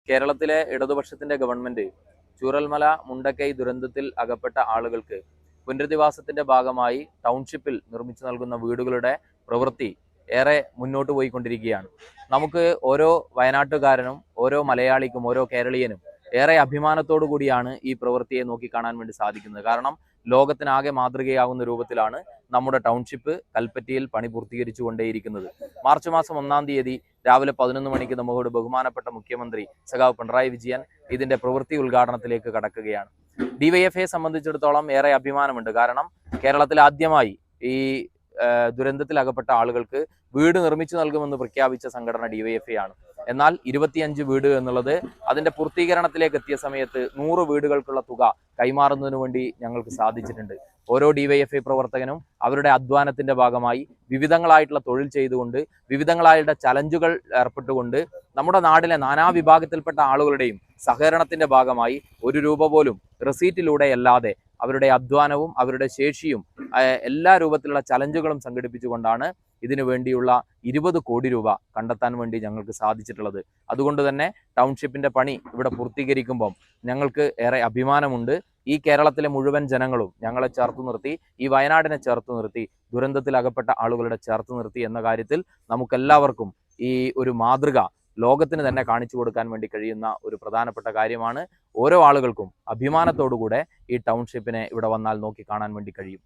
കേരളത്തിലെ ഇടതുപക്ഷത്തിന്റെ ഗവൺമെന്റ് ചൂരൽമല മുണ്ടക്കൈ ദുരന്തത്തിൽ അകപ്പെട്ട ആളുകൾക്ക് പുനരധിവാസത്തിന്റെ ഭാഗമായി ടൗൺഷിപ്പിൽ നിർമ്മിച്ചു നൽകുന്ന വീടുകളുടെ പ്രവൃത്തി ഏറെ മുന്നോട്ട് പോയിക്കൊണ്ടിരിക്കുകയാണ്. നമുക്ക് ഓരോ വയനാട്ടുകാരനും ഓരോ മലയാളിക്കും ഓരോ കേരളീയനും ഏറെ അഭിമാനത്തോടു കൂടിയാണ് ഈ പ്രവൃത്തിയെ നോക്കിക്കാണാൻ വേണ്ടി സാധിക്കുന്നത്. കാരണം ലോകത്തിനാകെ മാതൃകയാകുന്ന രൂപത്തിലാണ് നമ്മുടെ ടൗൺഷിപ്പ് കൽപ്പറ്റയിൽ പണി പൂർത്തീകരിച്ചു കൊണ്ടേയിരിക്കുന്നത്. മാർച്ച് മാസം 1-ാം തീയതി രാവിലെ 11 മണിക്ക് നമ്മോട് ബഹുമാനപ്പെട്ട മുഖ്യമന്ത്രി സഖാവ് പിണറായി വിജയൻ ഇതിന്റെ പ്രവൃത്തി ഉദ്ഘാടനത്തിലേക്ക് കടക്കുകയാണ്. ഡിവൈഎഫ്ഐയെ സംബന്ധിച്ചിടത്തോളം ഏറെ അഭിമാനമുണ്ട്. കാരണം കേരളത്തിൽ ആദ്യമായി ഈ ദുരന്തത്തിൽ അകപ്പെട്ട ആളുകൾക്ക് വീട് നിർമ്മിച്ചു നൽകുമെന്ന് പ്രഖ്യാപിച്ച സംഘടന ഡിവൈഎഫ്ഐ ആണ്. എന്നാൽ 25 വീട് എന്നുള്ളത് അതിന്റെ പൂർത്തീകരണത്തിലേക്ക് എത്തിയ സമയത്ത് 100 വീടുകൾക്കുള്ള തുക കൈമാറുന്നതിനു വേണ്ടി ഞങ്ങൾക്ക് സാധിച്ചിട്ടുണ്ട്. ഓരോ ഡിവൈഎഫ്ഐ പ്രവർത്തകനും അവരുടെ അധ്വാനത്തിന്റെ ഭാഗമായി വിവിധങ്ങളായിട്ടുള്ള തൊഴിൽ ചെയ്തുകൊണ്ട് വിവിധങ്ങളായിട്ടുള്ള ചലഞ്ചുകൾ ഏർപ്പെട്ടുകൊണ്ട് നമ്മുടെ നാട്ടിലെ നാനാവിഭാഗത്തിൽപ്പെട്ട ആളുകളുടെയും സഹകരണത്തിന്റെ ഭാഗമായി 1 രൂപ പോലും റെസീറ്റിലൂടെ അല്ലാതെ അവരുടെ അധ്വാനവും അവരുടെ ശേഷിയും എല്ലാ രൂപത്തിലുള്ള ചലഞ്ചുകളും സംഘടിപ്പിച്ചുകൊണ്ടാണ് ഇതിനു വേണ്ടിയുള്ള 20 കോടി രൂപ കണ്ടെത്താൻ വേണ്ടി ഞങ്ങൾക്ക് സാധിച്ചിട്ടുള്ളത്. അതുകൊണ്ട് തന്നെ ടൗൺഷിപ്പിന്റെ പണി ഇവിടെ പൂർത്തീകരിക്കുമ്പം ഞങ്ങൾക്ക് ഏറെ അഭിമാനമുണ്ട്. ഈ കേരളത്തിലെ മുഴുവൻ ജനങ്ങളും ഞങ്ങളെ ചേർത്ത് നിർത്തി, ഈ വയനാടിനെ ചേർത്ത് നിർത്തി, ദുരന്തത്തിൽ അകപ്പെട്ട ആളുകളുടെ ചേർത്ത് നിർത്തി എന്ന കാര്യത്തിൽ നമുക്കെല്ലാവർക്കും ഈ ഒരു മാതൃക ലോകത്തിന് തന്നെ കാണിച്ചു കൊടുക്കാൻ വേണ്ടി കഴിയുന്ന ഒരു പ്രധാനപ്പെട്ട കാര്യമാണ്. ഓരോ ആളുകൾക്കും അഭിമാനത്തോടുകൂടെ ഈ ടൗൺഷിപ്പിനെ ഇവിടെ വന്നാൽ നോക്കി കാണാൻ വേണ്ടി കഴിയും.